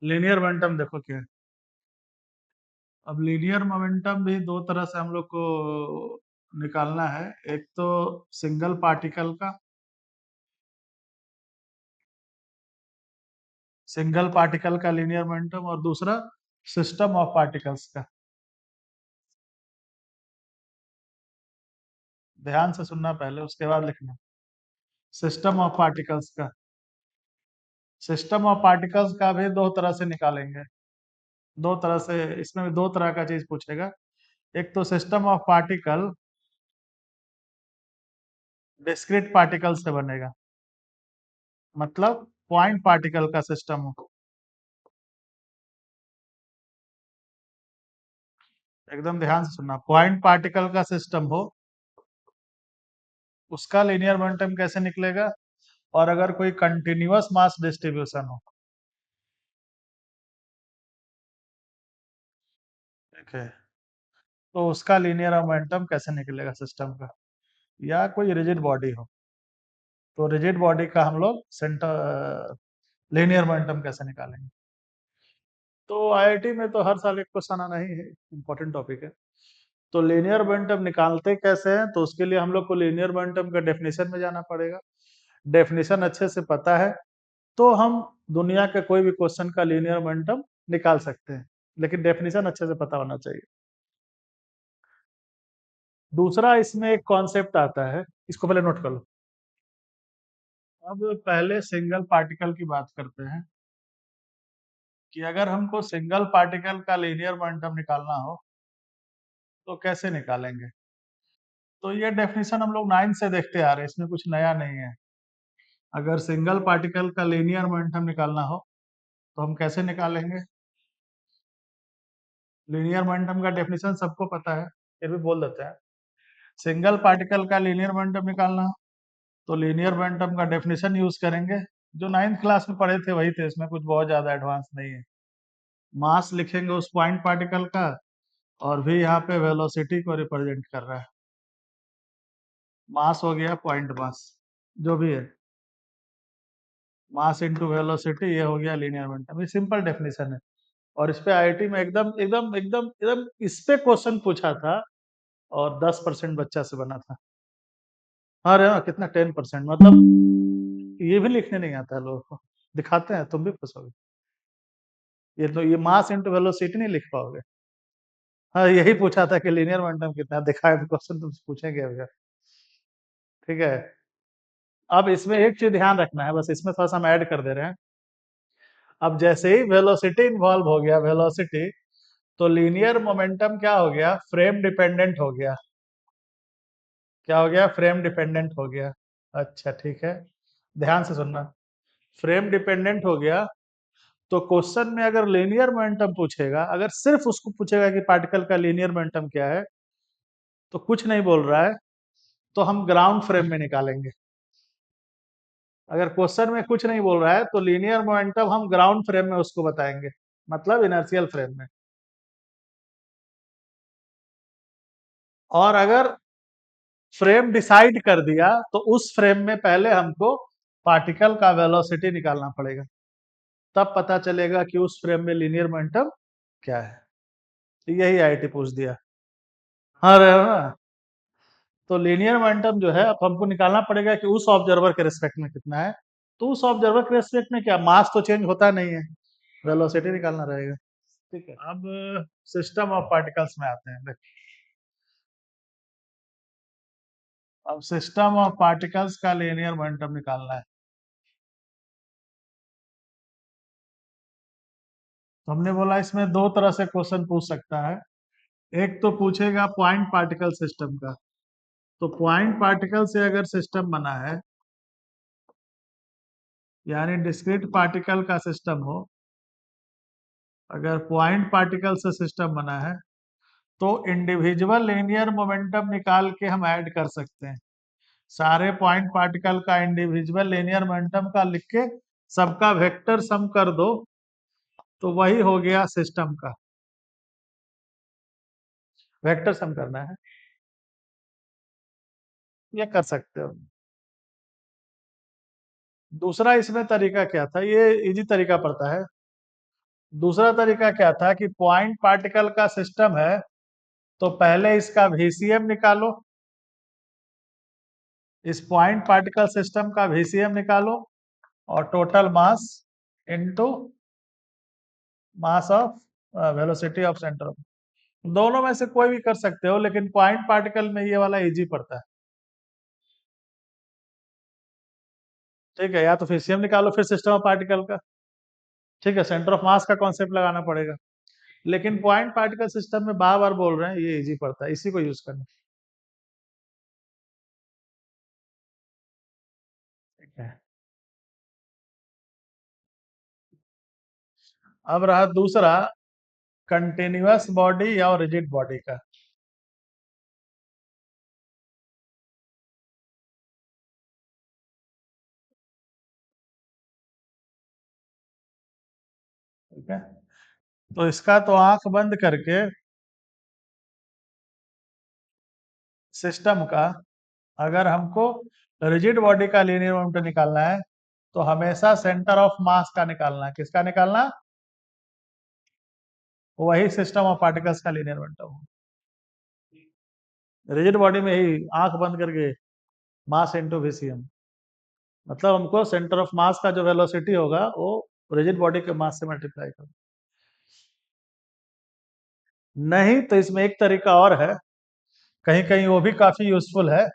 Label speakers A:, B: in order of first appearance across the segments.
A: Linear momentum देखो क्या है। अब लीनियर मोमेंटम भी दो तरह से हम लोग को निकालना है। एक तो सिंगल पार्टिकल का, लीनियर मोमेंटम, और दूसरा सिस्टम ऑफ पार्टिकल्स का। ध्यान से सुनना पहले, उसके बाद लिखना। सिस्टम ऑफ पार्टिकल्स का, भी दो तरह से निकालेंगे। दो तरह से, इसमें भी दो तरह का चीज पूछेगा। एक तो system of particle discrete particle से बनेगा, मतलब पॉइंट पार्टिकल का सिस्टम हो। एकदम ध्यान से सुनना, पॉइंट पार्टिकल का सिस्टम हो, उसका लीनियर मोमेंटम कैसे निकलेगा। और अगर कोई कंटिन्यूअस मास डिस्ट्रीब्यूशन हो, ठीक है, तो उसका लीनियर मोमेंटम कैसे निकलेगा सिस्टम का। या कोई रिजिड बॉडी हो, तो रिजिड बॉडी का हम लोग सेंटर लीनियर मोमेंटम कैसे निकालेंगे। तो आईआईटी में तो हर साल एक क्वेश्चन आना ही है, इंपॉर्टेंट टॉपिक है। तो लीनियर मोमेंटम निकालते कैसे हैं, तो उसके लिए हम लोग को लीनियर मोमेंटम का डेफिनेशन में जाना पड़ेगा। डेफिनेशन अच्छे से पता है तो हम दुनिया के कोई भी क्वेश्चन का लीनियर मोमेंटम निकाल सकते हैं, लेकिन डेफिनेशन अच्छे से पता होना चाहिए। दूसरा इसमें एक कॉन्सेप्ट आता है, इसको पहले नोट कर लो। अब पहले सिंगल पार्टिकल की बात करते हैं कि अगर हमको सिंगल पार्टिकल का लीनियर मोमेंटम निकालना हो तो कैसे निकालेंगे। तो ये डेफिनेशन हम लोग 9 से देखते आ रहे हैं, इसमें कुछ नया नहीं है। अगर सिंगल पार्टिकल का लीनियर मोमेंटम निकालना हो तो हम कैसे निकालेंगे। लीनियर मोमेंटम का डेफिनेशन सबको पता है, फिर भी बोल देते हैं। सिंगल पार्टिकल का लीनियर मोमेंटम निकालना हो तो लीनियर मोमेंटम का डेफिनेशन यूज करेंगे, जो 9th क्लास में पढ़े थे वही थे, इसमें कुछ बहुत ज्यादा एडवांस नहीं है। मास लिखेंगे उस पॉइंट पार्टिकल का, और भी यहाँ पे वेलोसिटी को रिप्रेजेंट कर रहा है। मास हो गया पॉइंट मास, जो भी है, मास इनटू वेलोसिटी, ये हो गया लीनियर मोमेंटम। ये सिंपल डेफिनेशन है, और इस पे आईआईटी में एकदम एकदम एकदम एकदम इस पे क्वेश्चन पूछा था, और 10% बच्चा से बना था। अरे हाँ, कितना 10%, मतलब ये भी लिखने नहीं आता है लोगों को। दिखाते हैं, तुम भी खुश होगे। ये तो ये मास इंटू वेलोसिटी नहीं लिख पाओगे। हाँ, यही पूछा था कि लीनियर मोमेंटम कितना है, दिखाए तो क्वेश्चन तुमसे पूछेंगे अभी। ठीक है। अब इसमें एक चीज ध्यान रखना है, बस इसमें थोड़ा सा हम ऐड कर दे रहे हैं। अब जैसे ही वेलोसिटी इन्वॉल्व हो गया, वेलोसिटी, तो लीनियर मोमेंटम क्या हो गया, फ्रेम डिपेंडेंट हो गया। क्या हो गया, फ्रेम डिपेंडेंट हो गया। अच्छा ठीक है, ध्यान से सुनना। फ्रेम डिपेंडेंट हो गया, तो क्वेश्चन में अगर लीनियर मोमेंटम पूछेगा, अगर सिर्फ उसको पूछेगा कि पार्टिकल का लीनियर मोमेंटम क्या है, तो कुछ नहीं बोल रहा है, तो हम ग्राउंड फ्रेम में निकालेंगे। अगर क्वेश्चन में कुछ नहीं बोल रहा है तो लीनियर मोमेंटम हम ग्राउंड फ्रेम में उसको बताएंगे, मतलब इनर्शियल फ्रेम में। और अगर फ्रेम डिसाइड कर दिया तो उस फ्रेम में पहले हमको पार्टिकल का वेलोसिटी निकालना पड़ेगा, तब पता चलेगा कि उस फ्रेम में लीनियर मोमेंटम क्या है। तो यही आईआईटी पूछ दिया। हाँ रहे हो ना। तो लीनियर मोमेंटम जो है, अब हमको निकालना पड़ेगा कि उस ऑब्जर्वर के रिस्पेक्ट में कितना है। तो उस ऑब्जर्वर के रिस्पेक्ट में क्या, मास तो चेंज होता नहीं है, वेलोसिटी निकालना रहेगा। ठीक है। अब सिस्टम ऑफ पार्टिकल्स में आते हैं, देखो। अब सिस्टम ऑफ पार्टिकल्स का लीनियर मोमेंटम निकालना है। तो हमने बोला इसमें दो तरह से क्वेश्चन पूछ सकता है। एक तो पूछेगा पॉइंट पार्टिकल सिस्टम का। तो पॉइंट पार्टिकल से अगर सिस्टम बना है, यानी डिस्क्रीट पार्टिकल का सिस्टम हो, अगर पॉइंट पार्टिकल से सिस्टम बना है, तो इंडिविजुअल लीनियर मोमेंटम निकाल के हम ऐड कर सकते हैं। सारे पॉइंट पार्टिकल का इंडिविजुअल लीनियर मोमेंटम का लिख के सबका वेक्टर सम कर दो, तो वही हो गया सिस्टम का। वेक्टर सम करना है, ये कर सकते हो। दूसरा इसमें तरीका क्या था, ये इजी तरीका पड़ता है। दूसरा तरीका क्या था कि पॉइंट पार्टिकल का सिस्टम है, तो पहले इसका VCM निकालो, इस पॉइंट पार्टिकल सिस्टम का VCM निकालो और total mass into mass of velocity of centre of, दोनों में से कोई भी कर सकते हो, लेकिन पॉइंट पार्टिकल में ये वाला इजी पड़ता है। ठीक है, या तो VCM निकालो फिर सिस्टम ऑफ पार्टिकल का, ठीक है, सेंटर ऑफ मास का कॉन्सेप्ट लगाना पड़ेगा, लेकिन पॉइंट पार्टिकल सिस्टम में बार बार बोल रहे हैं ये इजी पड़ता है, इसी को यूज करना। ठीक है, अब रहा दूसरा, कंटिन्यूअस बॉडी या रिजिड बॉडी का। ठीक है, तो इसका तो आंख बंद करके सिस्टम का, अगर हमको रिजिड बॉडी का लीनियर मोमेंटम निकालना है तो हमेशा सेंटर ऑफ मास का निकालना है। किसका निकालना? वही सिस्टम ऑफ पार्टिकल्स का लीनियर मोमेंटम। रिजिड बॉडी में ही आंख बंद करके मास इंटू VCM, मतलब हमको सेंटर ऑफ मास का जो वेलोसिटी होगा वो रिजिड बॉडी के मास से मल्टीप्लाई कर, नहीं तो इसमें एक तरीका और है, कहीं कहीं वो भी काफी यूजफुल है।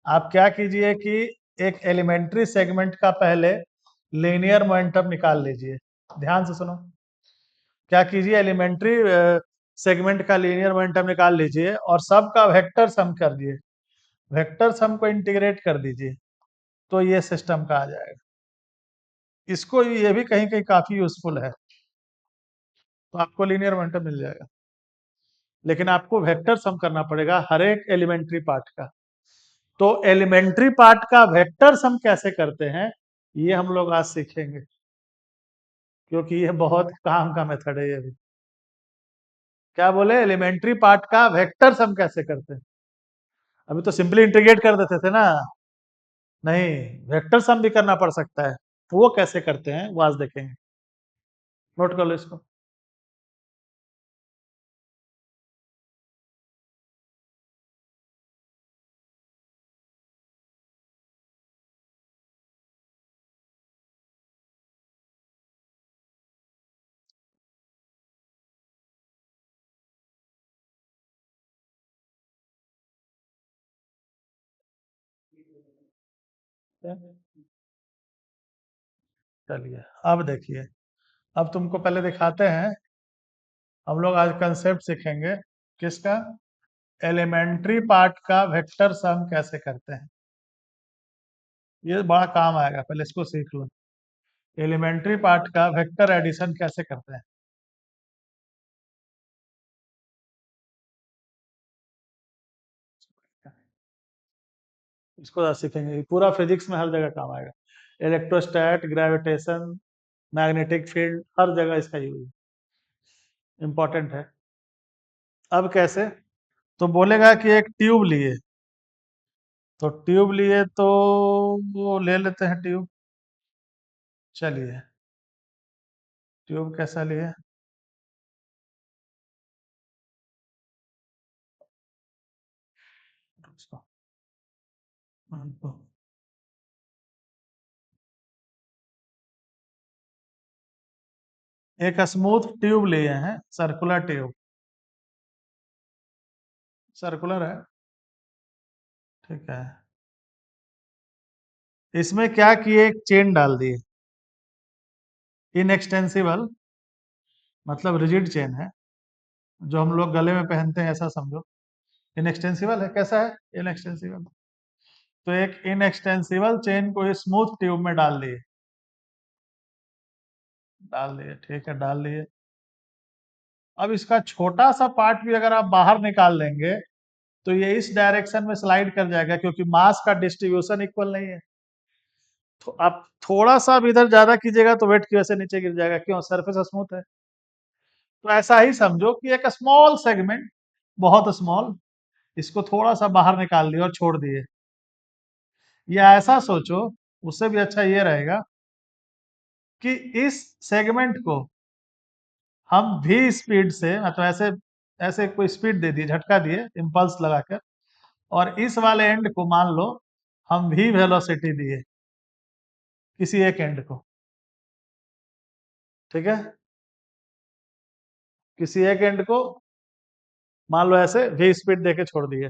A: आप क्या कीजिए कि एक एलिमेंट्री सेगमेंट का पहले लीनियर मोमेंटम निकाल लीजिए। ध्यान से सुनो, क्या कीजिए, एलिमेंट्री सेगमेंट का लीनियर मोमेंटम निकाल लीजिए और सबका वेक्टर सम कर दिए, वेक्टर सम को इंटीग्रेट कर दीजिए, तो ये सिस्टम का आ जाएगा। इसको ये भी कहीं कहीं काफी यूजफुल है, तो आपको लीनियर मोमेंटम मिल जाएगा, लेकिन आपको वेक्टर सम करना पड़ेगा हर एक एलिमेंट्री पार्ट का। तो एलिमेंट्री पार्ट का वेक्टर सम कैसे करते हैं ये हम लोग आज सीखेंगे, क्योंकि ये बहुत काम का मेथड है ये भी। क्या बोले? एलिमेंट्री पार्ट का वेक्टर सम कैसे करते हैं? अभी तो सिंपली इंटीग्रेट कर देते थे ना, नहीं, वेक्टर सम भी करना पड़ सकता है, वो कैसे करते हैं वो आज देखेंगे। नोट कर लो इसको। चलिए, अब देखिए, अब तुमको पहले दिखाते हैं, हम लोग आज कंसेप्ट सीखेंगे किसका, एलिमेंट्री पार्ट का वेक्टर सम कैसे करते हैं। ये बड़ा काम आएगा, पहले इसको सीख लो। एलिमेंट्री पार्ट का वेक्टर एडिशन कैसे करते हैं। इसको आज सीखेंगे, पूरा फिजिक्स में हर जगह काम आएगा, इलेक्ट्रोस्टैट, ग्रेविटेशन, मैग्नेटिक फील्ड, हर जगह इसका यूज इंपॉर्टेंट है। अब कैसे? तो बोलेगा कि एक ट्यूब लिए, तो ट्यूब लिए तो वो ले लेते हैं ट्यूब। चलिए, ट्यूब कैसा लिए? उसको एक स्मूथ ट्यूब लिए हैं, सर्कुलर ट्यूब, सर्कुलर है, ठीक है। इसमें क्या किए, एक चेन डाल दिए, इनएक्सटेंसिबल, मतलब रिजिड चेन है, जो हम लोग गले में पहनते हैं ऐसा समझो। इनएक्सटेंसिबल है, कैसा है? इनएक्सटेंसिबल। तो एक इनएक्सटेंसिबल चेन को स्मूथ ट्यूब में डाल दिए, डाल दिए, ठीक है, डाल दिए। अब इसका छोटा सा पार्ट भी अगर आप बाहर निकाल लेंगे तो ये इस डायरेक्शन में स्लाइड कर जाएगा, क्योंकि मास का डिस्ट्रीब्यूशन इक्वल नहीं है। तो आप थोड़ा सा भी इधर ज्यादा कीजिएगा तो वेट की वजह से नीचे गिर जाएगा, क्यों? सरफेस स्मूथ है। तो ऐसा ही समझो कि एक स्मॉल सेगमेंट, बहुत स्मॉल, इसको थोड़ा सा बाहर निकाल दिए और छोड़ दिए, या ऐसा सोचो, उससे भी अच्छा ये रहेगा कि इस सेगमेंट को हम भी स्पीड से मतलब ऐसे ऐसे कोई स्पीड दे दिए, झटका दिए इम्पल्स लगाकर, और इस वाले एंड को मान लो हम भी वेलोसिटी दिए किसी एक एंड को, ठीक है, किसी एक एंड को मान लो ऐसे भी स्पीड देके छोड़ दिए,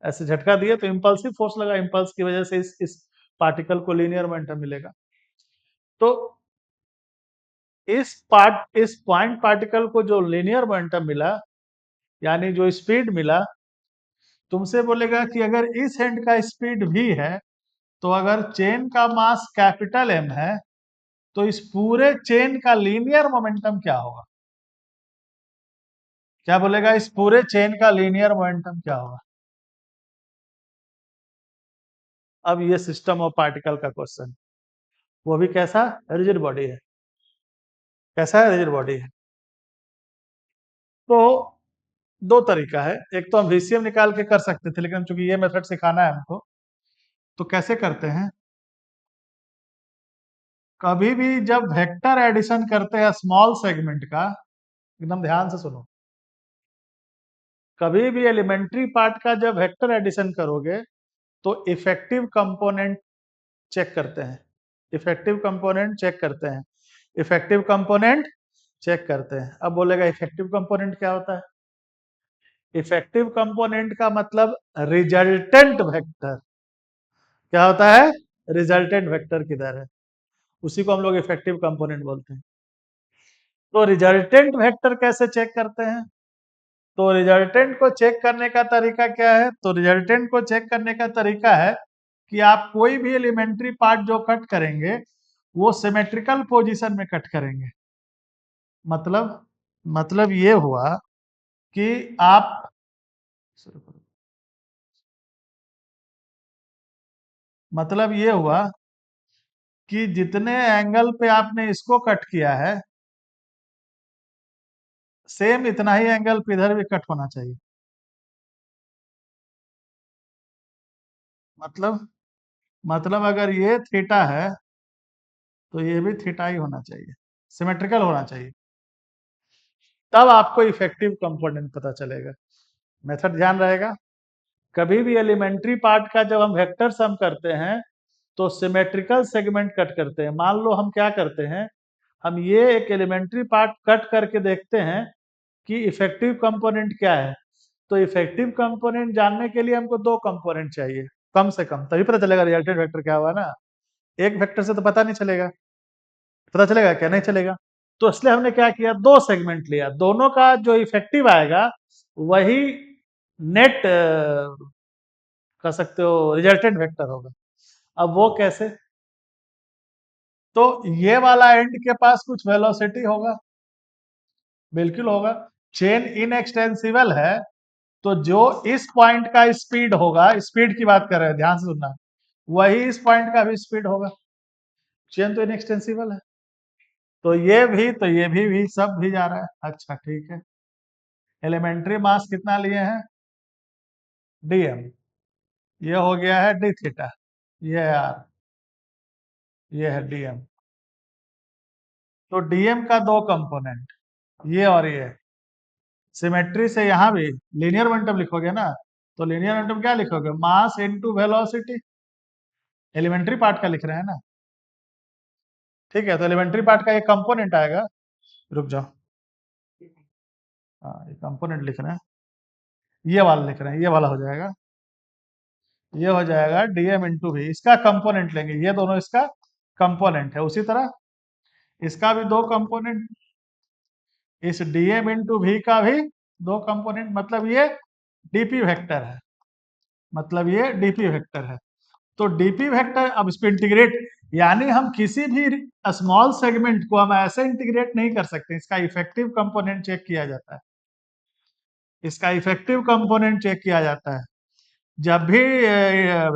A: ऐसे झटका दिए तो इम्पल्सिव फोर्स लगा, इम्पल्स की वजह से इस पार्टिकल को लीनियर मोमेंटम मिलेगा। तो इस पॉइंट पार्टिकल को जो लीनियर मोमेंटम मिला, यानी जो स्पीड मिला, तुमसे बोलेगा कि अगर इस एंड का स्पीड भी है, तो अगर चेन का मास कैपिटल एम है, तो इस पूरे चेन का लीनियर मोमेंटम क्या होगा? क्या बोलेगा? इस पूरे चेन का लीनियर मोमेंटम क्या होगा? अब ये सिस्टम ऑफ पार्टिकल का क्वेश्चन, वो भी कैसा? रिजिड बॉडी है। कैसा है? रिजिड बॉडी है। तो दो तरीका है, एक तो हम वीसीएम निकाल के कर सकते थे, लेकिन चूंकि ये मेथड सिखाना है हमको, तो कैसे करते हैं? कभी भी जब वेक्टर एडिशन करते हैं स्मॉल सेगमेंट का, एकदम ध्यान से सुनो, कभी भी एलिमेंट्री पार्ट का जब वेक्टर एडिशन करोगे तो इफेक्टिव कंपोनेंट चेक करते हैं, इफेक्टिव कंपोनेंट चेक करते हैं, इफेक्टिव कंपोनेंट चेक करते हैं। अब बोलेगा इफेक्टिव कंपोनेंट क्या होता है? इफेक्टिव कंपोनेंट का मतलब रिजल्टेंट वेक्टर। क्या होता है? रिजल्टेंट वेक्टर किधर है, उसी को हम लोग इफेक्टिव कंपोनेंट बोलते हैं। तो रिजल्टेंट वेक्टर कैसे चेक करते हैं? तो रिजल्टेंट को चेक करने का तरीका क्या है? तो रिजल्टेंट को चेक करने का तरीका है कि आप कोई भी एलिमेंट्री पार्ट जो कट करेंगे वो सिमेट्रिकल पोजीशन में कट करेंगे। मतलब ये हुआ कि आप, मतलब ये हुआ कि जितने एंगल पे आपने इसको कट किया है, सेम इतना ही एंगल पे इधर भी कट होना चाहिए। मतलब मतलब अगर ये थीटा है तो ये भी थीटा ही होना चाहिए, सिमेट्रिकल होना चाहिए, तब आपको इफेक्टिव कंपोनेंट पता चलेगा। मेथड ध्यान रहेगा। कभी भी एलिमेंट्री पार्ट का जब हम वेक्टर सम करते हैं तो सिमेट्रिकल सेगमेंट कट करते हैं। मान लो हम क्या करते हैं, हम ये एक एलिमेंट्री पार्ट कट करके देखते हैं कि इफेक्टिव कंपोनेंट क्या है। तो इफेक्टिव कंपोनेंट जानने के लिए हमको दो कंपोनेंट चाहिए कम से कम, तभी पता चलेगा रिजल्टेंट वेक्टर क्या हुआ ना। एक वेक्टर से तो पता नहीं चलेगा, पता चलेगा क्या? नहीं चलेगा। तो इसलिए हमने क्या किया, दो सेगमेंट लिया, दोनों का जो इफेक्टिव आएगा वही नेट कह सकते हो रिजल्टेंट वेक्टर होगा। अब वो कैसे? तो ये वाला एंड के पास कुछ वेलोसिटी होगा, बिल्कुल होगा। चेन इनएक्सटेंसिबल है, तो जो इस पॉइंट का स्पीड होगा, स्पीड की बात कर रहे हैं, ध्यान से सुनना, वही इस पॉइंट का भी स्पीड होगा। चेन तो इनएक्सटेंसिबल है, तो ये भी, तो ये भी सब भी जा रहा है। अच्छा ठीक है, एलिमेंट्री मास कितना लिए हैं? डीएम। ये हो गया है डी थीटा, ये है आर, ये है डीएम। तो डीएम का दो कंपोनेंट, ये और ये, सिमेट्री से यहां भी लीनियर मोमेंटम लिखोगे ना, तो लीनियर मोमेंटम क्या लिखोगे? Mass into velocity. Elementary part का लिख रहे हैं ना, ठीक है, तो एलिमेंट्री पार्ट का एक कंपोनेंट आएगा, रुक जाओ, हाँ ये कंपोनेंट लिख रहे हैं, ये वाला लिख रहे हैं, ये वाला हो जाएगा, ये हो जाएगा डीएम इंटू वी, इसका कंपोनेंट लेंगे, ये दोनों इसका कंपोनेंट है। उसी तरह इसका भी दो कंपोनेंट, इस डीएम इंटू वी का भी दो कंपोनेंट, मतलब ये डीपी वेक्टर है, मतलब ये डीपी वेक्टर है। तो डीपी वेक्टर, अब इसको इंटीग्रेट, यानी हम किसी भी स्मॉल सेगमेंट को हम ऐसे इंटीग्रेट नहीं कर सकते, इसका इफेक्टिव कंपोनेंट चेक किया जाता है, इसका इफेक्टिव कंपोनेंट चेक किया जाता है। जब भी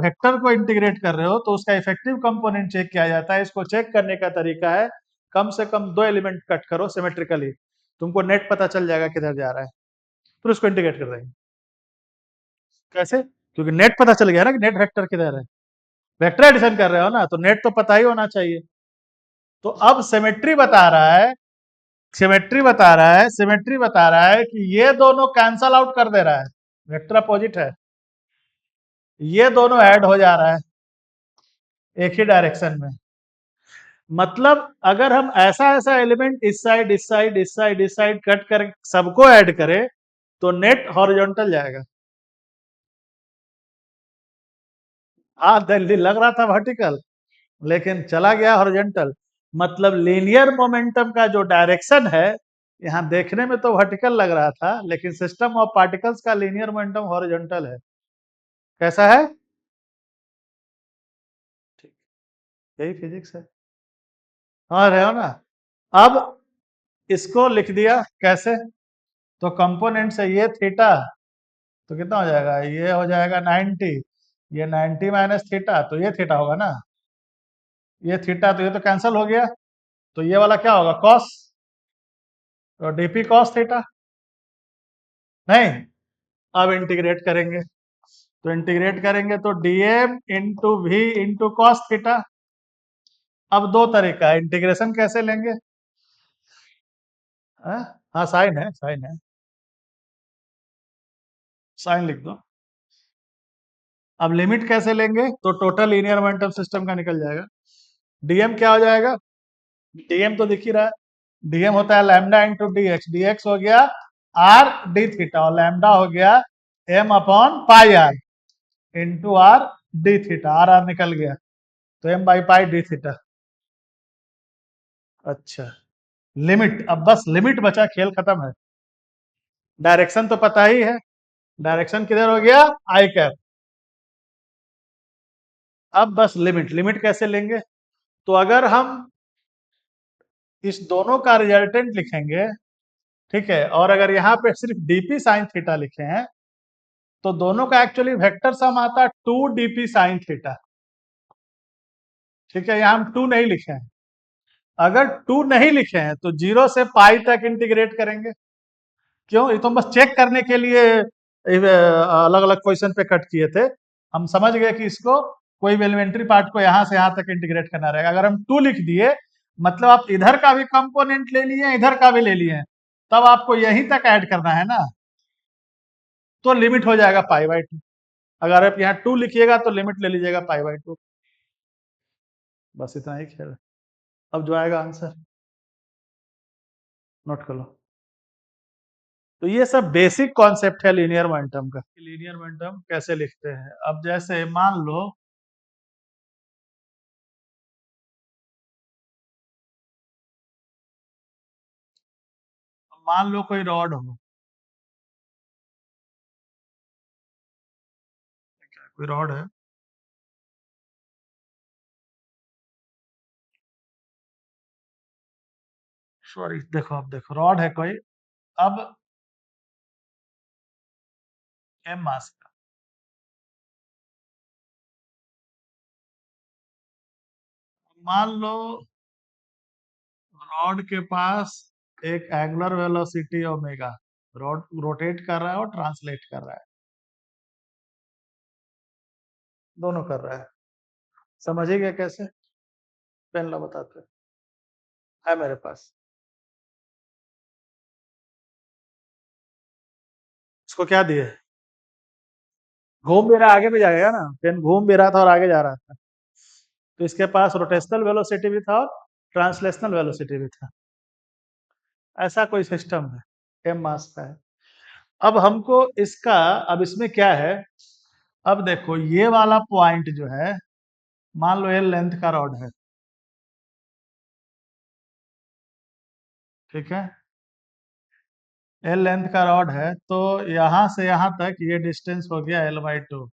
A: वेक्टर को इंटीग्रेट कर रहे हो तो उसका इफेक्टिव कंपोनेंट चेक किया जाता है। इसको चेक करने का तरीका है, कम से कम दो एलिमेंट कट करो सिमेट्रिकली, तुमको नेट पता चल जाएगा किधर जा रहा है, फिर उसको इंटीग्रेट कर देंगे। कैसे? क्योंकि नेट पता चल गया ना कि नेट वेक्टर किधर है, वेक्टर एडिशन कर रहे हो ना, तो नेट तो पता ही होना चाहिए। तो अब सिमेट्री बता रहा है सिमेट्री बता रहा है कि ये दोनों कैंसल आउट कर दे रहा है, वेक्टर अपोजिट है, ये दोनों ऐड हो जा रहा है एक ही डायरेक्शन में। मतलब अगर हम ऐसा ऐसा एलिमेंट इस साइड इस साइड इस साइड इस साइड कट कर सबको ऐड करें तो नेट हॉरिजॉन्टल जाएगा। हाँ, दिल्ली लग रहा था वर्टिकल लेकिन चला गया हॉरिजॉन्टल। मतलब लीनियर मोमेंटम का जो डायरेक्शन है यहाँ देखने में तो वर्टिकल लग रहा था लेकिन सिस्टम ऑफ पार्टिकल्स का लीनियर मोमेंटम हॉरिजॉन्टल है। कैसा है? ठीक, यही फिजिक्स है। हाँ, रहे हो ना। अब इसको लिख दिया कैसे? तो कंपोनेंट से ये थीटा तो कितना हो जाएगा, ये हो जाएगा 90, ये 90 माइनस थीटा तो ये थीटा होगा ना, ये थीटा तो ये तो कैंसिल हो गया, तो ये वाला क्या होगा, कॉस, तो डीपी कॉस थीटा। नहीं, अब इंटीग्रेट करेंगे तो dm into v into cos theta. अब दो तरीका है, इंटीग्रेशन कैसे लेंगे? हाँ, हाँ साइन है, साइन है, साइन लिख दो। अब लिमिट कैसे लेंगे? तो टोटल लीनियर मोमेंटम सिस्टम का निकल जाएगा। डीएम क्या हो जाएगा? डीएम तो दिख ही रहा है, डीएम होता है lambda into d x, d x हो गया आर डी थीटा और लैम्डा हो गया m upon pi r into r d theta, r r निकल गया तो m by pi d theta. अच्छा, लिमिट, अब बस लिमिट बचा, खेल खत्म है। डायरेक्शन तो पता ही है, डायरेक्शन किधर हो गया, आई कैप। अब बस लिमिट, लिमिट कैसे लेंगे? तो अगर हम इस दोनों का रिजल्टेंट लिखेंगे, ठीक है, और अगर यहाँ पे सिर्फ डीपी साइन थीटा लिखे हैं तो दोनों का एक्चुअली वेक्टर सम आता है 2 डीपी साइन थीटा। ठीक है, यहाँ हम 2 नहीं लिखे हैं, अगर 2 नहीं लिखे हैं तो 0 से पाई तक इंटीग्रेट करेंगे। क्यों? ये तो हम बस चेक करने के लिए अलग अलग क्वेश्चन पे कट किए थे, हम समझ गए कि इसको कोई भी एलिमेंट्री पार्ट को यहाँ से यहाँ तक इंटीग्रेट करना रहेगा। अगर हम 2 लिख दिए मतलब आप इधर का भी कंपोनेंट ले लिए इधर का भी ले लिए, तब आपको यहीं तक ऐड करना है ना, तो लिमिट हो जाएगा पाई/2। अगर आप यहाँ 2 लिखिएगा तो लिमिट ले लीजिएगा पाई/2। बस इतना ही खेल है। अब जो आएगा आंसर नोट कर लो। तो ये सब बेसिक कॉन्सेप्ट है लीनियर मोमेंटम का, लीनियर मोमेंटम कैसे लिखते हैं। अब जैसे मान लो कोई रॉड हो, कोई रॉड है, सॉरी देखो, अब देखो रॉड है कोई, अब एम मास का, मान लो रॉड के पास एक angular velocity omega, rod rotate कर रहा है और ट्रांसलेट कर रहा है, दोनों कर रहा है। समझिएगा कैसे? पेन ला बताते है मेरे पास। इसको क्या दिए, घूम भी रहा, आगे भी जाएगा ना, पेन घूम भी रहा था और आगे जा रहा था, तो इसके पास रोटेशनल वेलोसिटी भी था और ट्रांसलेशनल वेलोसिटी भी था। ऐसा कोई सिस्टम है, एम मास का है। अब हमको इसका, अब इसमें क्या है, अब देखो ये वाला पॉइंट जो है, मान लो ये लेंथ का रॉड है, ठीक है, एल लेंथ का रॉड है, तो यहां से यहां तक ये डिस्टेंस हो गया L/2,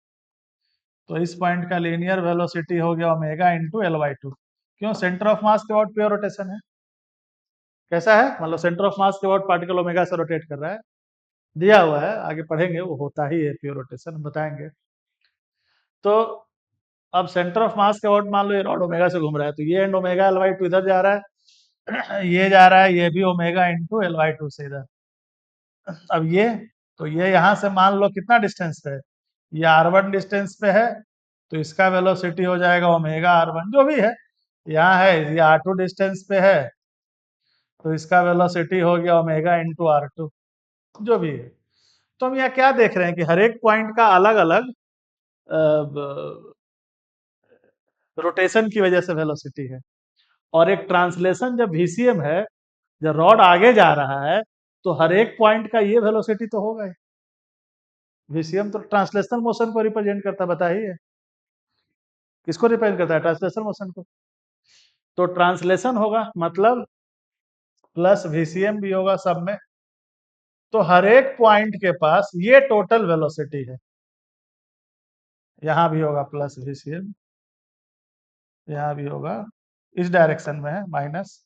A: तो इस पॉइंट का लीनियर वेलोसिटी हो गया ओमेगा इंटू L/2। क्यों? सेंटर ऑफ मास के अबाउट प्योर रोटेशन है। कैसा है, मतलब सेंटर ऑफ मास के अबाउट पार्टिकल ओमेगा से रोटेट कर रहा है, दिया हुआ है, आगे पढ़ेंगे वो होता ही है प्योर रोटेशन, बताएंगे। तो अब सेंटर ऑफ मास के अबाउट मान लो ये रॉड ओमेगा से घूम रहा है, तो ये एंड ओमेगा L/2 इधर जा रहा है, ये जा रहा है, ये भी ओमेगा इंटू L/2 से इधर। अब ये, तो ये यहाँ से मान लो कितना डिस्टेंस पे है, ये r1 डिस्टेंस पे है, तो इसका वेलोसिटी हो जाएगा ओमेगा r1 जो भी है, यहाँ है ये r2 डिस्टेंस पे है, तो इसका वेलोसिटी हो गया ओमेगा इंटू आर टू, जो भी है। तो हम यहाँ क्या देख रहे हैं कि हर एक पॉइंट का अलग अलग रोटेशन की वजह से वेलोसिटी है। और एक ट्रांसलेशन जब VCM है, जब रॉड आगे जा रहा है, तो हर एक पॉइंट का ये वेलोसिटी तो होगा ही। VCM तो ट्रांसलेशनल मोशन को रिप्रेजेंट करता, बता ही है किसको रिप्रेजेंट करता है, ट्रांसलेशनल मोशन को। तो ट्रांसलेशन होगा मतलब प्लस VCM भी होगा सब में। तो हर एक पॉइंट के पास ये टोटल वेलोसिटी है। यहां भी होगा प्लस VCM, यहां भी होगा, इस डायरेक्शन में है minus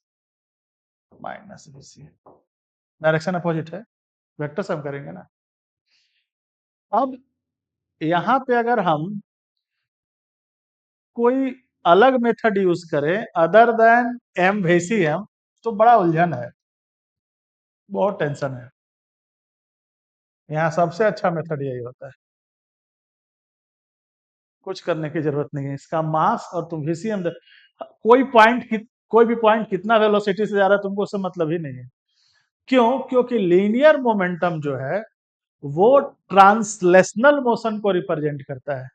A: minus VCM, direction opposite है, वेक्टर सम करेंगे ना। अब यहां पे अगर हम कोई अलग मेथड यूज करें अदर देन MVCM, तो बड़ा उलझन है, बहुत टेंशन है। यहाँ सबसे अच्छा मेथड यही होता है, कुछ करने की जरूरत नहीं है। इसका मास और तुम VCM कोई पॉइंट कोई भी पॉइंट कितना वेलोसिटी से जा रहा है तुमको उससे मतलब ही नहीं है। क्यों? क्योंकि लीनियर मोमेंटम जो है वो ट्रांसलेशनल मोशन को रिप्रेजेंट करता है।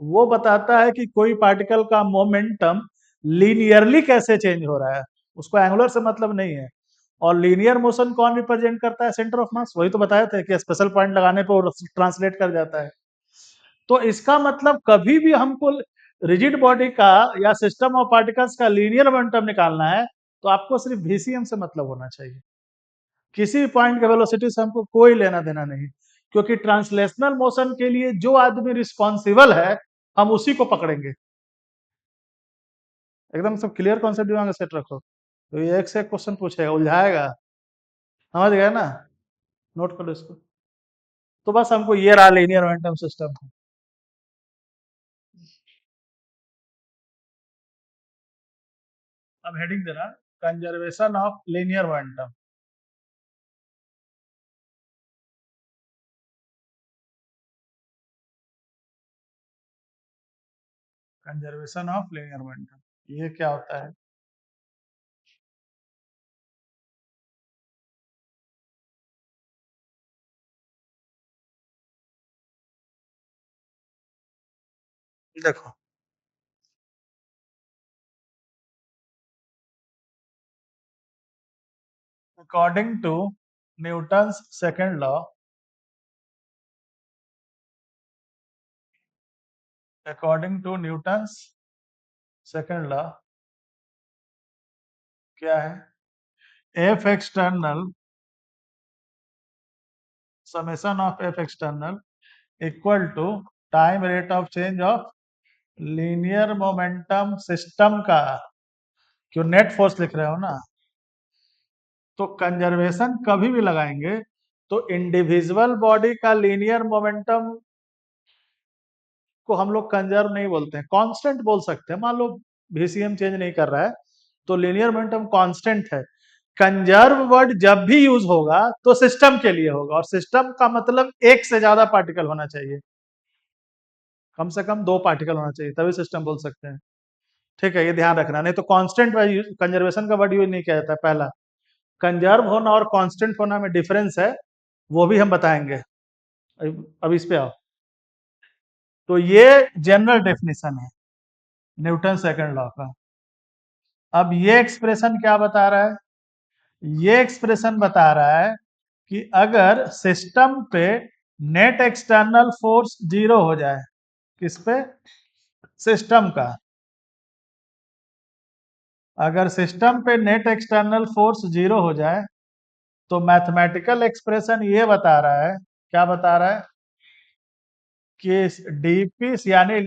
A: वो बताता है कि कोई पार्टिकल का मोमेंटम लीनियरली कैसे चेंज हो रहा है, उसको एंगुलर से मतलब नहीं है। और लीनियर मोशन कौन रिप्रेजेंट करता है? Centre of mass. वही तो बताए थे कि स्पेशल पॉइंट लगाने पर ट्रांसलेट कर जाता है। तो इसका मतलब कभी भी हमको रिजिड बॉडी का या सिस्टम ऑफ पार्टिकल्स का लीनियर मोमेंटम निकालना है, तो आपको सिर्फ VCM से मतलब होना चाहिए। किसी भी पॉइंट के वेलोसिटी से हमको कोई लेना देना नहीं, क्योंकि ट्रांसलेशनल मोशन के लिए जो आदमी रिस्पॉन्सिबल है हम उसी को पकड़ेंगे। एकदम सब क्लियर कॉन्सेप्ट दिमाग में सेट रखो, तो ये एक से एक क्वेश्चन पूछेगा, उलझाएगा, समझ गए ना, नोट करो इसको। तो बस हमको ये रहा लीनियर मोमेंटम सिस्टम। अब हेडिंग देना, conservation of linear momentum. Conservation of linear momentum ये क्या होता है? देखो, according to Newton's second law, according to Newton's second law क्या है? F external summation of F external equal to time rate of change of linear momentum system का, क्यों net force लिख रहे हो ना, तो कंजर्वेशन कभी भी लगाएंगे तो इंडिविजुअल बॉडी का लीनियर मोमेंटम को हम लोग कंजर्व नहीं बोलते हैं, कांस्टेंट बोल सकते हैं। मान लो VCM चेंज नहीं कर रहा है तो लीनियर मोमेंटम कांस्टेंट है। कंजर्व वर्ड जब भी यूज होगा तो सिस्टम के लिए होगा, और सिस्टम का मतलब एक से ज्यादा पार्टिकल होना चाहिए, कम से कम दो पार्टिकल होना चाहिए, तभी सिस्टम बोल सकते हैं। ठीक है, ये ध्यान रखना, नहीं तो कांस्टेंट कंजर्वेशन का वर्ड यूज नहीं किया जाता है। पहला, कंजर्व होना और कांस्टेंट होना में डिफरेंस है, वो भी हम बताएंगे। अब इस पे आओ। तो ये जनरल डेफिनेशन है न्यूटन सेकंड लॉ का। अब ये एक्सप्रेशन क्या बता रहा है? ये एक्सप्रेशन बता रहा है कि अगर सिस्टम पे नेट एक्सटर्नल फोर्स जीरो हो जाए, किस पे? सिस्टम का। अगर सिस्टम पे नेट एक्सटर्नल फोर्स जीरो हो जाए तो मैथमेटिकल एक्सप्रेशन ये बता रहा है, क्या बता रहा है? कि डीपी यानी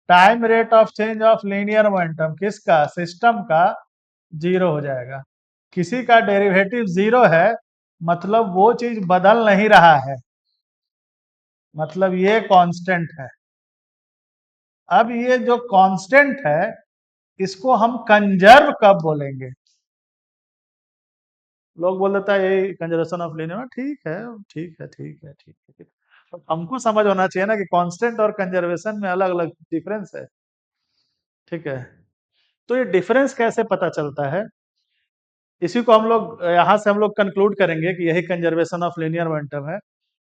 A: time rate of change of linear momentum किसका? सिस्टम का, जीरो हो जाएगा। किसी का डेरिवेटिव जीरो है मतलब वो चीज बदल नहीं रहा है, मतलब ये कांस्टेंट है। अब ये जो कांस्टेंट है इसको हम कंजर्व कब बोलेंगे? लोग बोल देता है यही कंजर्वेशन ऑफ लीनियर। ठीक है, ठीक है, ठीक है, ठीक है, ठीक है। तो हमको समझ होना चाहिए ना कि कांस्टेंट और कंजर्वेशन में अलग अलग डिफरेंस है। ठीक है, तो ये डिफरेंस कैसे पता चलता है? इसी को हम लोग यहाँ से हम लोग कंक्लूड करेंगे कि यही कंजर्वेशन ऑफ लीनियर मोमेंटम है।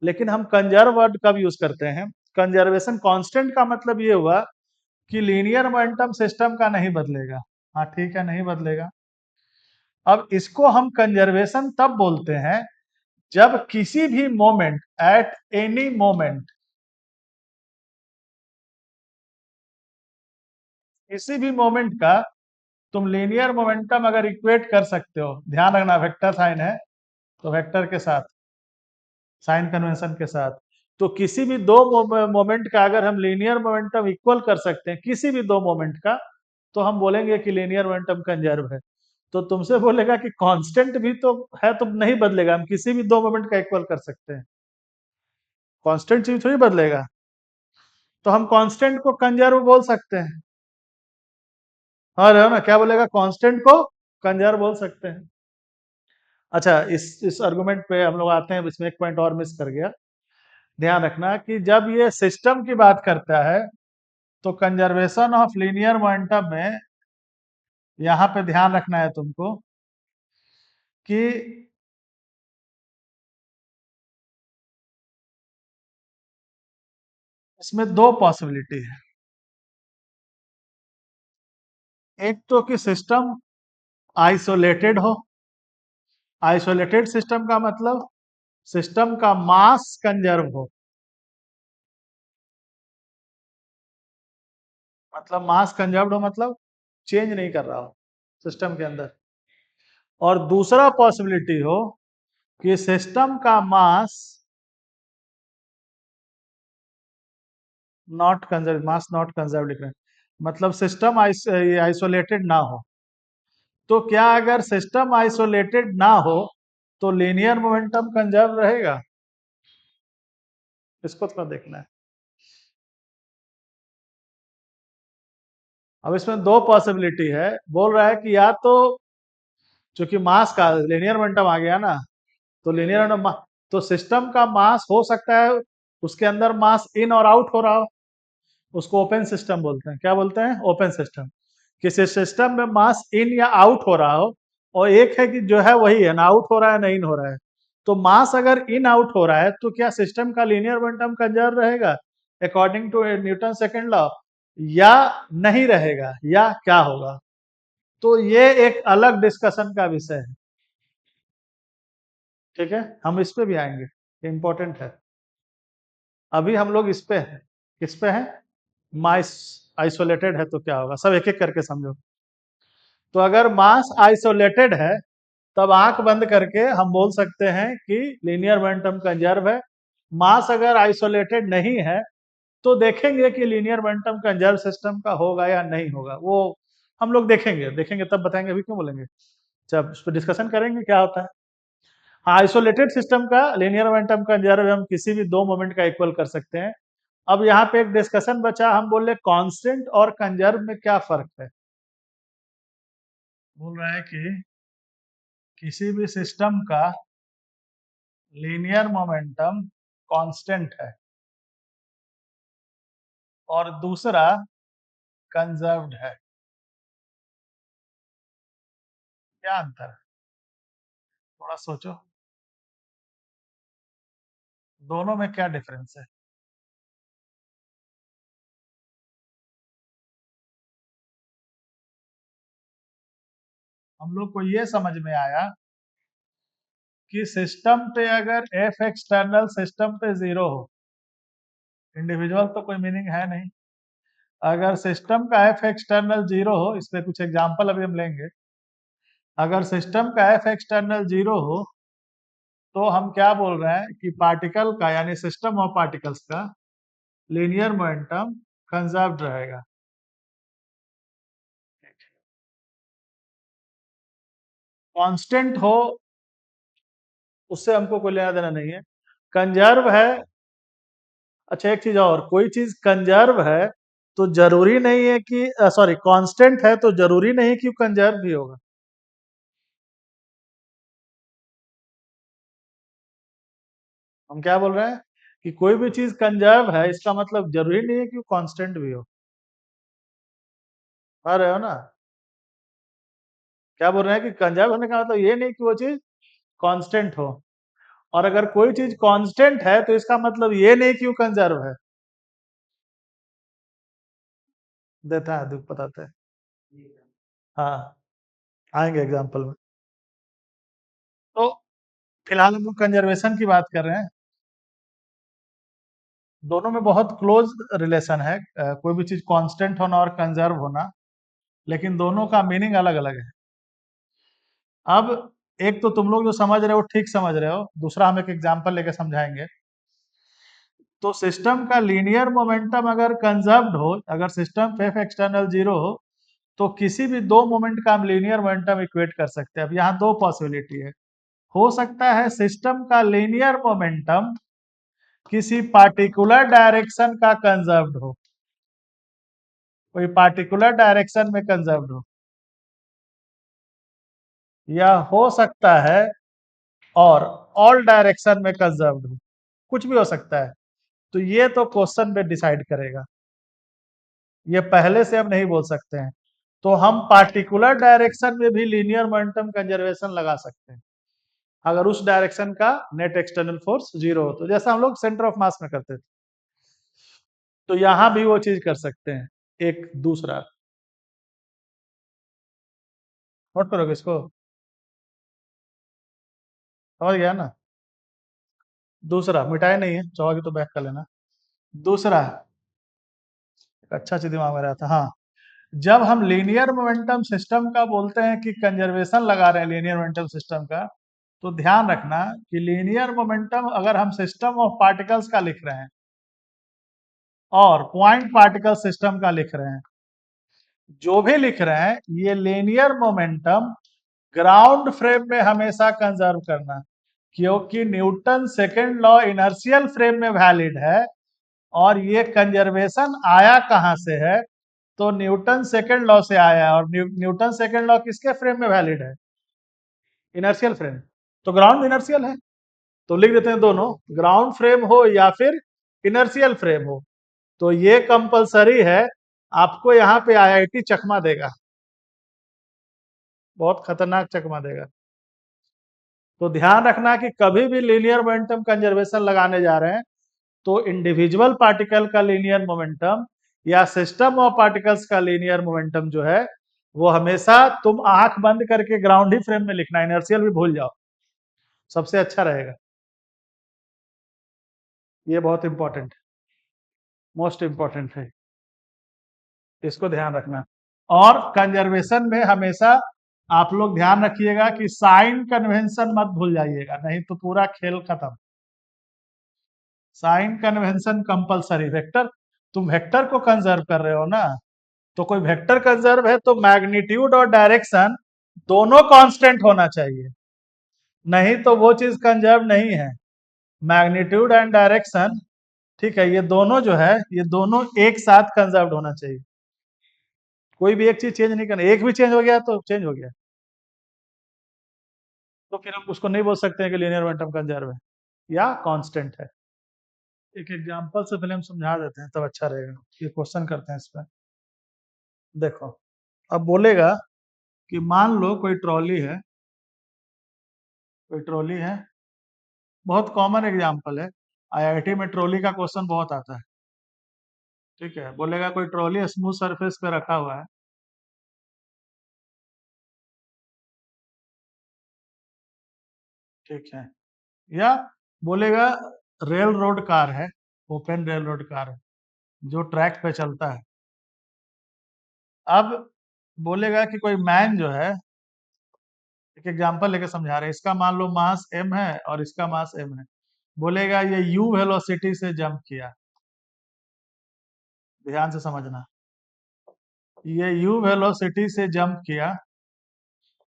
A: लेकिन हम कंजर्व वर्ड कब यूज करते हैं? कंजर्वेशन कांस्टेंट का मतलब ये हुआ कि लीनियर मोमेंटम सिस्टम का नहीं बदलेगा। हाँ ठीक है, नहीं बदलेगा। अब इसको हम कंजर्वेशन तब बोलते हैं जब किसी भी मोमेंट, एट एनी मोमेंट, किसी भी मोमेंट का तुम लीनियर मोमेंटम अगर इक्वेट कर सकते हो, ध्यान रखना वेक्टर साइन है तो वेक्टर के साथ, साइन कन्वेंशन के साथ, तो किसी भी दो मोमेंट का अगर हम लीनियर मोमेंटम इक्वल कर सकते हैं, किसी भी दो मोमेंट का, तो हम बोलेंगे कि लीनियर मोमेंटम कंजर्व है। तो तुमसे बोलेगा कि कांस्टेंट भी तो है तो नहीं बदलेगा, हम किसी भी दो मोमेंट का इक्वल कर सकते हैं, कांस्टेंट चीज थोड़ी बदलेगा। तो हम कांस्टेंट को कंजर्व बोल सकते हैं। हाँ रहे हो ना, क्या बोलेगा? कांस्टेंट को कंजर्व बोल सकते हैं। अच्छा, इस आर्गुमेंट पे हम लोग आते हैं, इसमें एक पॉइंट और मिस कर गया। ध्यान रखना कि जब ये सिस्टम की बात करता है तो कंजर्वेशन ऑफ लीनियर मोमेंटम में यहाँ पे ध्यान रखना है तुमको कि इसमें दो पॉसिबिलिटी है। एक तो कि सिस्टम आइसोलेटेड हो। आइसोलेटेड सिस्टम का मतलब सिस्टम का मास कंजर्व हो, मतलब मास कंजर्व्ड हो मतलब चेंज नहीं कर रहा हो सिस्टम के अंदर। और दूसरा पॉसिबिलिटी हो कि सिस्टम का मास not conserve, mass not conserve लिख रहे हैं, मतलब सिस्टम आइसोलेटेड ना हो। तो क्या अगर सिस्टम आइसोलेटेड ना हो तो लीनियर मोमेंटम कंजर्व रहेगा? इसको थोड़ा देखना है। अब इसमें दो पॉसिबिलिटी है, बोल रहा है कि या तो चूंकि मास का लीनियर मोमेंटम आ गया ना, तो लीनियर मोमेंटम, तो सिस्टम का मास हो सकता है उसके अंदर मास इन और आउट हो रहा हो, उसको ओपन सिस्टम बोलते हैं। क्या बोलते हैं? Open system. किसी सिस्टम में मास इन या आउट हो रहा हो, और एक है कि जो है वही है, ना आउट हो रहा है ना इन हो रहा है। तो मास अगर इन आउट हो रहा है तो क्या सिस्टम का लीनियर मोमेंटम कंजर्व रहेगा according to Newton second law, या नहीं रहेगा, या क्या होगा? तो ये एक अलग डिस्कशन का विषय है। ठीक है, हम इस पे भी आएंगे, इंपॉर्टेंट है। अभी हम लोग इस पे हैं। किस पे हैं? मास आइसोलेटेड है तो क्या होगा, सब एक एक करके समझो। तो अगर मास आइसोलेटेड है तब आंख बंद करके हम बोल सकते हैं कि लीनियर मोमेंटम कंजर्व है। मास अगर आइसोलेटेड नहीं है तो देखेंगे कि लीनियर मोमेंटम कंजर्व सिस्टम का होगा या नहीं होगा, वो हम लोग देखेंगे, देखेंगे तब बताएंगे, अभी क्यों बोलेंगे? जब उस पर डिस्कशन करेंगे क्या होता है। हाँ, आइसोलेटेड सिस्टम का लीनियर मोमेंटम कंजर्व हम किसी भी दो मोमेंट का इक्वल कर सकते हैं। अब यहाँ पे एक डिस्कशन बचा, हम बोले कांस्टेंट और कंजर्व में क्या फर्क है। बोल रहा है कि किसी भी सिस्टम का लीनियर मोमेंटम कांस्टेंट है और दूसरा कंजर्व्ड है। क्या अंतर है? थोड़ा सोचो, दोनों में क्या डिफरेंस है? हम लोग को ये समझ में आया कि सिस्टम पे अगर एफ एक्सटर्नल सिस्टम पे जीरो हो, इंडिविजुअल तो कोई मीनिंग है नहीं। अगर सिस्टम का एफ एक्सटर्नल जीरो हो, इस पे कुछ एग्जांपल अभी हम लेंगे। अगर सिस्टम का एफ एक्सटर्नल जीरो हो तो हम क्या बोल रहे हैं कि पार्टिकल का, यानी सिस्टम ऑफ पार्टिकल्स का लीनियर मोमेंटम कंजर्व्ड रहेगा। कांस्टेंट हो उससे हमको कोई लेना देना नहीं है। कंजर्व है, अच्छा एक चीज और, कोई चीज कंजर्व है तो जरूरी नहीं है कि, सॉरी, कांस्टेंट है तो जरूरी नहीं कि कंजर्व भी होगा। हम क्या बोल रहे हैं कि कोई भी चीज कंजर्व है इसका मतलब जरूरी नहीं है कि वो कांस्टेंट भी हो। आ रहे हो ना? क्या बोल रहे हैं कि कंजर्व होने का मतलब ये नहीं कि वो चीज कांस्टेंट हो, और अगर कोई चीज कांस्टेंट है तो इसका मतलब ये नहीं कि वो कंजर्व है। देता है, दुख बताते हैं। हाँ, आएंगे एग्जाम्पल में। तो फिलहाल हम लोग कंजर्वेशन की बात कर रहे हैं। दोनों में बहुत क्लोज रिलेशन है, कोई भी चीज कांस्टेंट होना और कंजर्व होना, लेकिन दोनों का मीनिंग अलग अलग है। अब एक तो तुम लोग जो समझ रहे हो ठीक समझ रहे हो, दूसरा हम एक एग्जांपल लेके समझाएंगे। तो सिस्टम का लीनियर मोमेंटम अगर कंजर्व्ड हो, अगर सिस्टम पे एफ एक्सटर्नल जीरो हो, तो किसी भी दो मोमेंट का हम लीनियर मोमेंटम इक्वेट कर सकते हैं। अब यहाँ दो पॉसिबिलिटी है। हो सकता है सिस्टम का लीनियर मोमेंटम किसी पार्टिकुलर डायरेक्शन का कंजर्व्ड हो, कोई पार्टिकुलर डायरेक्शन में कंजर्व्ड हो, या हो सकता है और ऑल डायरेक्शन में कंजर्व्ड हो, कुछ भी हो सकता है। तो ये तो क्वेश्चन पे डिसाइड करेगा, ये पहले से हम नहीं बोल सकते हैं। तो हम पार्टिकुलर डायरेक्शन में भी लीनियर मोमेंटम कंजर्वेशन लगा सकते हैं, अगर उस डायरेक्शन का नेट एक्सटर्नल फोर्स जीरो हो, तो जैसा हम लोग सेंटर ऑफ मास में करते थे, तो यहां भी वो चीज कर सकते हैं। एक दूसरा नोट करोगे इसको, समझ गया ना? दूसरा मिटाए नहीं है, चाहोगे तो बैक कर लेना। दूसरा एक अच्छा चीज दिमाग में रहा था, हाँ। जब हम लीनियर मोमेंटम सिस्टम का बोलते हैं कि कंजर्वेशन लगा रहे हैं लीनियर मोमेंटम सिस्टम का, तो ध्यान रखना कि लीनियर मोमेंटम अगर हम सिस्टम ऑफ पार्टिकल्स का लिख रहे हैं और पॉइंट पार्टिकल सिस्टम का लिख रहे हैं, जो भी लिख रहे हैं, ये लीनियर मोमेंटम ग्राउंड फ्रेम में हमेशा कंजर्व करना, क्योंकि Newton second law inertial frame में वैलिड है। और ये कंजर्वेशन आया कहां से है? तो न्यूटन सेकेंड लॉ से आया है, और न्यूटन सेकेंड लॉ किसके फ्रेम में वैलिड है? Inertial frame. तो ग्राउंड इनर्शियल है, तो लिख देते हैं दोनों, ग्राउंड फ्रेम हो या फिर इनर्शियल फ्रेम हो, तो ये कंपलसरी है। आपको यहाँ पे आईआईटी चकमा देगा, बहुत खतरनाक चकमा देगा। तो ध्यान रखना कि कभी भी लीनियर मोमेंटम कंजर्वेशन लगाने जा रहे हैं, तो इंडिविजुअल पार्टिकल का लीनियर मोमेंटम या सिस्टम ऑफ पार्टिकल्स का लीनियर मोमेंटम जो है, वो हमेशा तुम आंख बंद करके ग्राउंड ही फ्रेम में लिखना, इनर्शियल भी भूल जाओ, सबसे अच्छा रहेगा। ये बहुत इंपॉर्टेंट, मोस्ट इंपॉर्टेंट है, इसको ध्यान रखना। और कंजर्वेशन में हमेशा आप लोग ध्यान रखिएगा कि साइन कन्वेंशन मत भूल जाइएगा, नहीं तो पूरा खेल खत्म। Sign convention compulsory. वेक्टर, तुम वेक्टर को कंजर्व कर रहे हो ना, तो कोई वेक्टर कंजर्व है तो मैग्नीट्यूड और डायरेक्शन दोनों कांस्टेंट होना चाहिए, नहीं तो वो चीज कंजर्व नहीं है। मैग्नीट्यूड एंड डायरेक्शन, ठीक है, ये दोनों जो है, ये दोनों एक साथ कंजर्व होना चाहिए। कोई भी एक चीज चेंज नहीं करना, एक भी चेंज हो गया तो चेंज हो गया, तो फिर हम उसको नहीं बोल सकते हैं कि लीनियर मोमेंटम कंजर्व है या कांस्टेंट है। एक एग्जांपल से पहले हम समझा देते हैं, तब अच्छा रहेगा। ये क्वेश्चन करते हैं इस पर। देखो, अब बोलेगा कि मान लो कोई ट्रॉली है, कोई ट्रॉली है, बहुत कॉमन एग्जांपल है, आईआईटी में ट्रॉली का क्वेश्चन बहुत आता है। ठीक है, बोलेगा कोई ट्रॉली स्मूथ सरफेस पे रखा हुआ है, ठीक है, या बोलेगा रेल रोड कार है, ओपन रेल रोड कार है जो ट्रैक पे चलता है। अब बोलेगा कि कोई मैन जो है, एक एग्जांपल लेके समझा रहे हैं, इसका मान लो मास m है और इसका मास m है। बोलेगा ये u वेलोसिटी से जंप किया, ध्यान से समझना, ये u वेलोसिटी से जंप किया,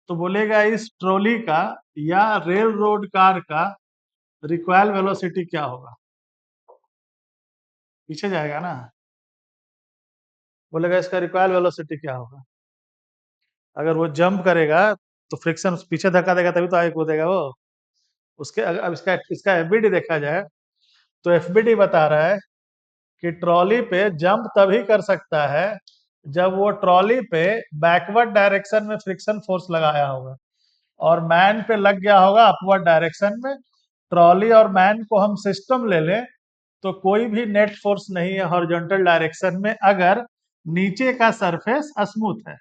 A: तो बोलेगा इस ट्रॉली का या रेल रोड कार का रिक्वायल वेलोसिटी क्या होगा? पीछे जाएगा ना, बोलेगा इसका रिक्वायल वेलोसिटी क्या होगा? अगर वो जंप करेगा तो फ्रिक्शन पीछे धक्का देगा तभी तो आगे कूदेगा वो। उसके अब इसका इसका एफबीडी देखा जाए, तो एफबीडी बता रहा है कि ट्रॉली पे जंप तभी कर सकता है जब वो ट्रॉली पे बैकवर्ड डायरेक्शन में फ्रिक्शन फोर्स लगाया होगा और मैन पे लग गया होगा अपवर्ड डायरेक्शन में, ट्रॉली और मैन को हम सिस्टम ले लें तो कोई भी नेट फोर्स नहीं है हॉरिजॉन्टल डायरेक्शन में अगर नीचे का सरफेस स्मूथ है।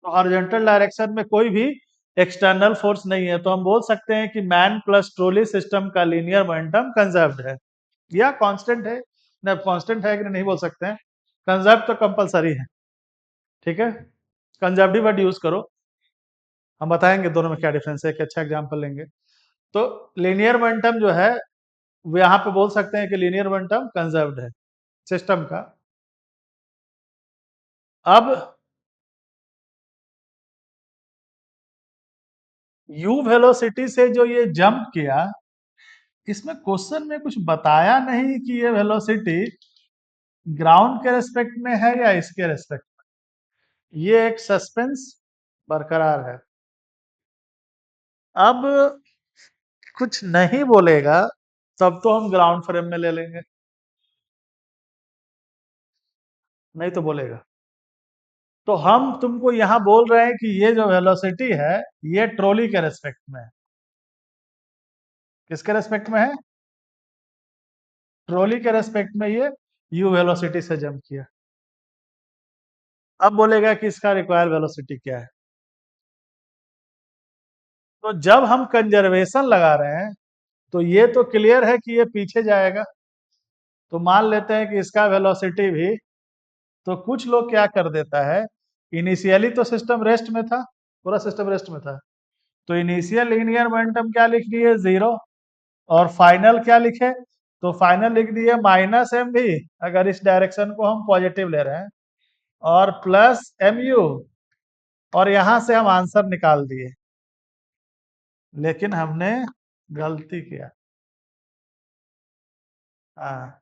A: तो हॉरिजॉन्टल डायरेक्शन में कोई भी एक्सटर्नल फोर्स नहीं है, तो हम बोल सकते हैं कि मैन प्लस ट्रॉली सिस्टम का लीनियर मोमेंटम कंजर्व्ड है या कांस्टेंट है। ना कांस्टेंट है कि नहीं बोल सकते हैं, कंजर्व तो कंपलसरी है। ठीक है, कंजर्वेटिव वर्ड यूज करो, हम बताएंगे दोनों में क्या डिफरेंस है, एक अच्छा एग्जांपल लेंगे। तो लीनियर मोमेंटम जो है वो यहाँ पे बोल सकते हैं कि लीनियर मोमेंटम कंजर्व्ड है सिस्टम का। अब u वेलोसिटी से जो ये जंप किया, इसमें क्वेश्चन में कुछ बताया नहीं कि ये वेलोसिटी ग्राउंड के रेस्पेक्ट में है या इसके रेस्पेक्ट में, ये एक सस्पेंस बरकरार है। अब कुछ नहीं बोलेगा तब तो हम ग्राउंड फ्रेम में ले लेंगे, नहीं तो बोलेगा। तो हम तुमको यहां बोल रहे हैं कि ये जो वेलोसिटी है ये ट्रॉली के रेस्पेक्ट में है। किसके रेस्पेक्ट में है? ट्रॉली के रेस्पेक्ट में ये यू वेलोसिटी से जंप किया। अब बोलेगा कि इसका रिक्वायर वेलोसिटी क्या है। तो जब हम कंजर्वेशन लगा रहे हैं तो ये तो क्लियर है कि ये पीछे जाएगा, तो मान लेते हैं कि इसका वेलोसिटी भी, तो कुछ लोग क्या कर देता है, इनिशियली तो सिस्टम रेस्ट में था, पूरा सिस्टम रेस्ट में था, तो इनिशियल लीनियर मोमेंटम क्या लिख दिए 0, और फाइनल क्या लिखे, तो फाइनल लिख दिए माइनस एम भी अगर इस डायरेक्शन को हम पॉजिटिव ले रहे हैं, और प्लस एम यू, और यहां से हम आंसर निकाल दिए। लेकिन हमने गलती किया, हाँ,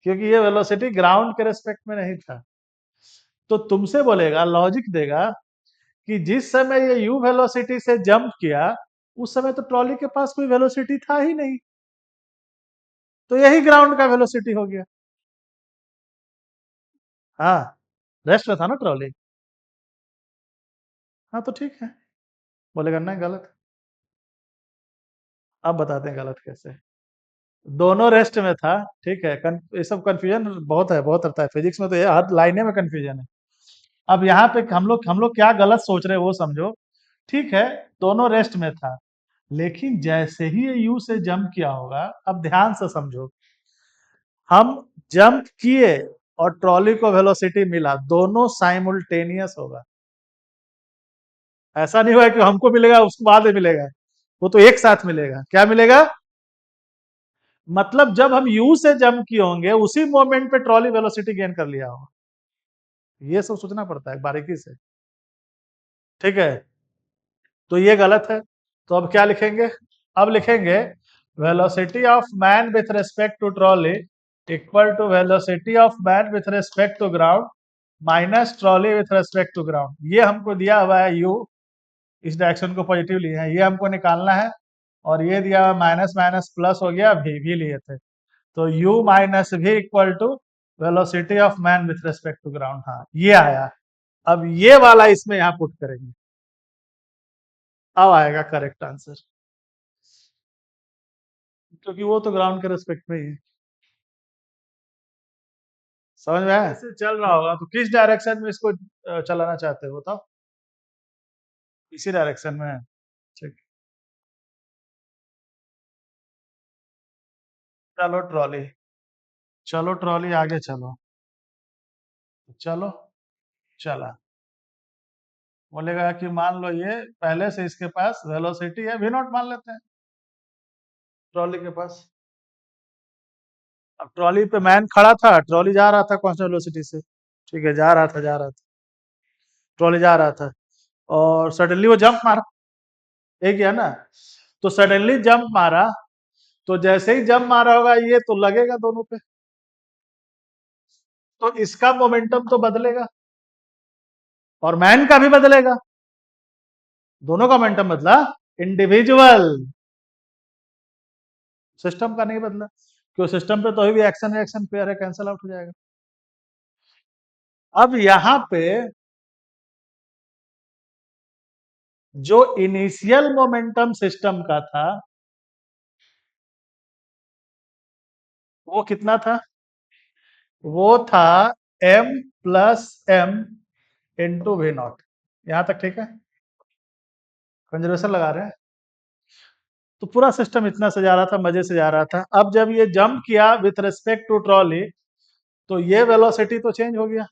A: क्योंकि ये वेलोसिटी ग्राउंड के रेस्पेक्ट में नहीं था। तो तुमसे बोलेगा, लॉजिक देगा कि जिस समय ये यू वेलोसिटी से जंप किया उस समय तो ट्रॉली के पास कोई वेलोसिटी था ही नहीं, तो यही ग्राउंड का वेलोसिटी हो गया। हाँ, रेस्ट में था ना ट्रॉली। हाँ तो ठीक है, बोलेगा नहीं गलत। अब बताते हैं गलत कैसे। दोनों रेस्ट में था, ठीक है, ये सब कंफ्यूजन बहुत है, बहुत रहता है फिजिक्स में, तो ये हर लाइने में कंफ्यूजन है। अब यहाँ पे हम लोग क्या गलत सोच रहे हैं वो समझो। ठीक है, दोनों रेस्ट में था, लेकिन जैसे ही ये यू से जंप किया होगा, अब ध्यान से समझो, हम जंप किए और ट्रॉली को वेलोसिटी मिला, दोनों साइमुलटेनियस होगा। ऐसा नहीं हुआ कि हमको मिलेगा उसको बाद में मिलेगा, वो तो एक साथ मिलेगा। क्या मिलेगा? मतलब जब हम यू से जंप किए होंगे उसी मोमेंट पे ट्रॉली वेलोसिटी गेन कर लिया होगा। ये सब सोचना पड़ता है बारीकी से, ठीक है। तो ये गलत है, तो अब क्या लिखेंगे? अब लिखेंगे velocity of man with respect to trolley equal to velocity of man with respect to ground minus trolley with respect to ground. ये हमको दिया हुआ है यू, इस डायरेक्शन को पॉजिटिव लिए हैं, ये हमको निकालना है। और ये दिया हुआ माइनस माइनस प्लस हो गया, भी लिए थे, तो u माइनस भी equal to velocity of man with respect to ground. हाँ, ये आया। अब ये वाला इसमें यहाँ पुट करेंगे, अब आएगा करेक्ट आंसर, क्योंकि वो तो ग्राउंड के रेस्पेक्ट में ही है। समझ में आया? ऐसे चल रहा होगा तो किस डायरेक्शन में इसको चलाना चाहते हो बताओ? इसी डायरेक्शन में है, ठीक। चलो ट्रॉली, चलो ट्रॉली आगे चलो, चलो, चला। बोलेगा कि मान लो ये पहले से इसके पास वेलोसिटी है वी नॉट, मान लेते हैं ट्रॉली के पास। अब ट्रॉली पे मैन खड़ा था, ट्रॉली जा रहा था कांस्टेंट वेलोसिटी से, ठीक है, जा रहा था, ट्रॉली जा रहा था, और सडनली वो जंप मारा, एक गया ना, तो सडनली जंप मारा, तो जैसे ही जंप मारा होगा ये तो लगेगा दोनों पे, तो इसका मोमेंटम तो बदलेगा और मैन का भी बदलेगा, दोनों का मोमेंटम बदला, इंडिविजुअल, सिस्टम का नहीं बदला। क्यों सिस्टम पे तो अभी भी एक्शन रिएक्शन पेयर है, कैंसिल आउट हो जाएगा। अब यहां पे जो इनिशियल मोमेंटम सिस्टम का था वो कितना था? वो था m plus m into v not. यहां तक ठीक है? कंजर्वेशन लगा रहे हैं। तो पूरा सिस्टम इतना से जा रहा था, मजे से जा रहा था। अब जब ये जंप किया विथ रिस्पेक्ट टू ट्रॉली, तो ये वेलोसिटी तो चेंज हो गया।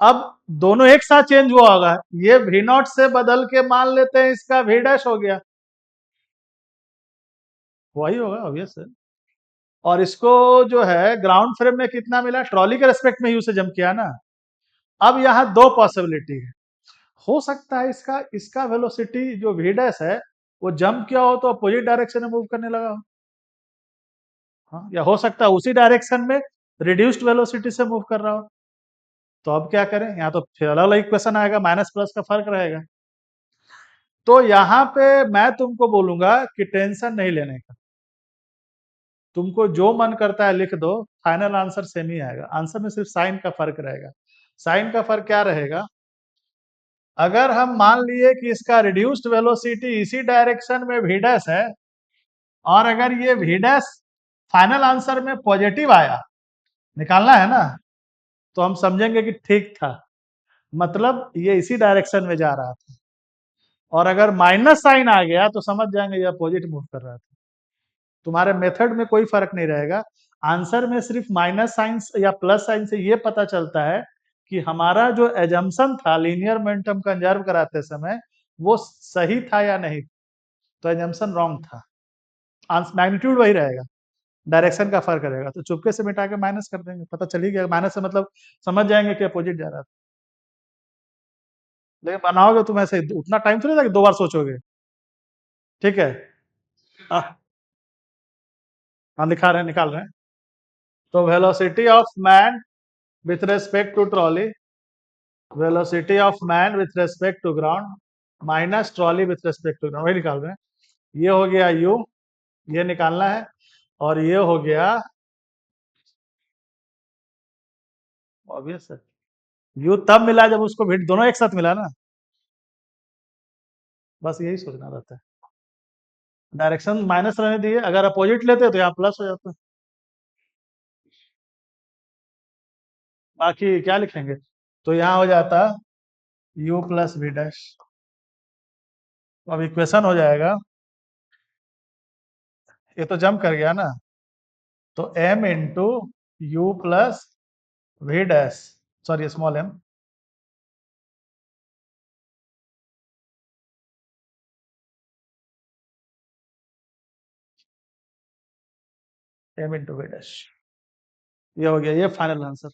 A: अब दोनों एक साथ चेंज हुआ होगा, ये वी नॉट से बदल के मान लेते हैं इसका वी डैश हो गया, वही होगा ऑब्वियस है। और इसको जो है ग्राउंड फ्रेम में कितना मिला? ट्रॉली के रेस्पेक्ट में ही उसे जंप किया ना। अब यहाँ दो पॉसिबिलिटी है, हो सकता है इसका इसका वेलोसिटी जो वी डैश है वो जंप किया हो तो अपोजिट डायरेक्शन में मूव करने लगा हो। हाँ, या हो सकता है उसी डायरेक्शन में रिड्यूस्ड वेलोसिटी से मूव कर रहा हो। तो अब क्या करें? यहाँ तो फिर अलग अलग इक्वेशन आएगा, माइनस प्लस का फर्क रहेगा। तो यहाँ पे मैं तुमको बोलूंगा कि टेंशन नहीं लेने का, तुमको जो मन करता है लिख दो, फाइनल आंसर सेम ही आएगा। आंसर में सिर्फ साइन का फर्क रहेगा। साइन का फर्क क्या रहेगा? अगर हम मान लिए कि इसका रिड्यूस्ड वेलोसिटी इसी डायरेक्शन में वी डैश है, और अगर ये वी डैश फाइनल आंसर में पॉजिटिव आया, निकालना है ना, तो हम समझेंगे कि ठीक था, मतलब ये इसी डायरेक्शन में जा रहा था। और अगर माइनस साइन आ गया तो समझ जाएंगे ये अपोजिट मूव कर रहा था। तुम्हारे मेथड में कोई फर्क नहीं रहेगा। आंसर में सिर्फ माइनस साइन या प्लस साइन से ये पता चलता है कि हमारा जो एजम्पशन था लीनियर मोमेंटम कंजर्व कराते समय वो सही था या नहीं। तो एजम्पशन रॉन्ग था, मैग्नीट्यूड वही रहेगा, डायरेक्शन का फर्क रहेगा। तो चुपके से मिटा के माइनस कर देंगे, पता चल ही गया। माइनस से मतलब समझ जाएंगे कि अपोजिट जा रहा था। लेकिन बनाओगे तुम ऐसे उतना टाइम तो नहीं था कि 2 बार सोचोगे। ठीक है। हाँ, दिखा रहे हैं, निकाल रहे हैं। तो velocity of man with respect to trolley, velocity of man with respect to ground minus trolley with respect to ground, वही निकाल रहे हैं। ये हो गया u, ये निकालना है। और ये हो गया ऑब्वियस है, u तब मिला जब उसको भी दोनों एक साथ मिला ना। बस यही सोचना रहता है। डायरेक्शन माइनस रहने दिए, अगर अपोजिट लेते तो यहाँ प्लस हो जाता। बाकी क्या लिखेंगे? तो यहाँ हो जाता u प्लस वी डैश। अब इक्वेशन हो जाएगा, ये तो जंप कर गया ना, तो m into u plus v dash, sorry small m, m into v dash. ये हो गया, ये फाइनल आंसर।